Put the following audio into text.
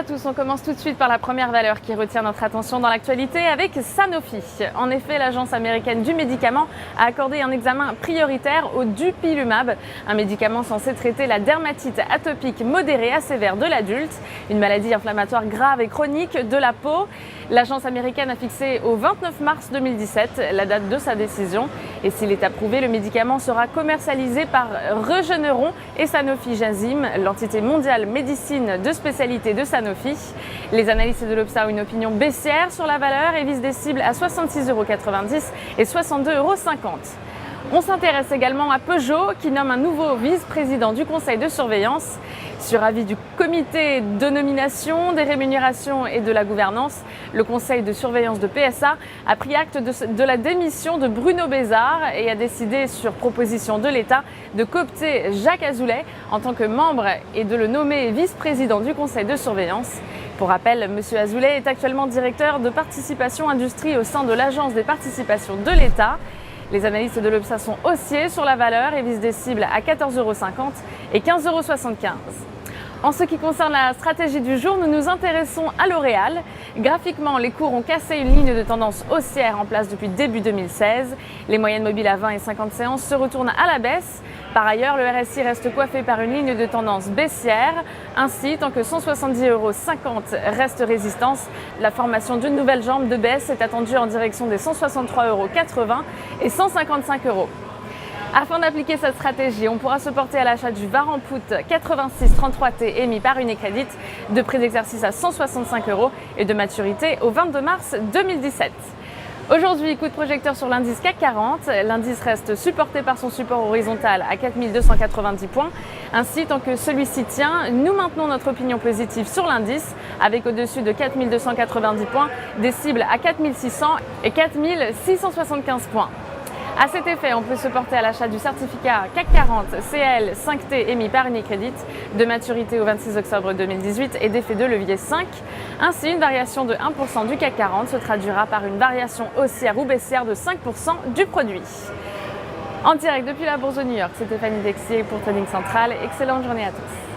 à tous, on commence tout de suite par la première valeur qui retient notre attention dans l'actualité avec Sanofi. En effet, l'agence américaine du médicament a accordé un examen prioritaire au Dupilumab, un médicament censé traiter la dermatite atopique modérée à sévère de l'adulte, une maladie inflammatoire grave et chronique de la peau. L'agence américaine a fixé au 29 mars 2017 la date de sa décision et s'il est approuvé, le médicament sera commercialisé par Regeneron et Sanofi Genzyme, l'entité mondiale médecine de spécialité de Sanofi. Les analystes de l'Obsa ont une opinion baissière sur la valeur et visent des cibles à 66,90 € et 62,50 €. On s'intéresse également à Peugeot qui nomme un nouveau vice-président du conseil de surveillance. Sur avis du comité de nomination, des rémunérations et de la gouvernance, le conseil de surveillance de PSA a pris acte de la démission de Bruno Bézard et a décidé, sur proposition de l'État, de coopter Jacques Azoulay en tant que membre et de le nommer vice-président du conseil de surveillance. Pour rappel, M. Azoulay est actuellement directeur de participation industrie au sein de l'Agence des participations de l'État. Les analystes de l'Obsa sont haussiers sur la valeur et visent des cibles à 14,50 € et 15,75 €. En ce qui concerne la stratégie du jour, nous nous intéressons à L'Oréal. Graphiquement, les cours ont cassé une ligne de tendance haussière en place depuis début 2016. Les moyennes mobiles à 20 et 50 séances se retournent à la baisse. Par ailleurs, le RSI reste coiffé par une ligne de tendance baissière. Ainsi, tant que 170,50 € reste résistance, la formation d'une nouvelle jambe de baisse est attendue en direction des 163,80 € et 155 €. Afin d'appliquer cette stratégie, on pourra se porter à l'achat du VAR en put 8633T émis par Unicredit, de prix d'exercice à 165 € et de maturité au 22 mars 2017. Aujourd'hui, coup de projecteur sur l'indice CAC 40. L'indice reste supporté par son support horizontal à 4290 points. Ainsi, tant que celui-ci tient, nous maintenons notre opinion positive sur l'indice avec au-dessus de 4290 points des cibles à 4600 et 4675 points. À cet effet, on peut se porter à l'achat du certificat CAC 40 CL 5T émis par Unicredit, de maturité au 26 octobre 2018 et d'effet de levier 5. Ainsi, une variation de 1% du CAC 40 se traduira par une variation haussière ou baissière de 5% du produit. En direct depuis la Bourse de New York, c'était Fanny Dexier pour Trading Central. Excellente journée à tous.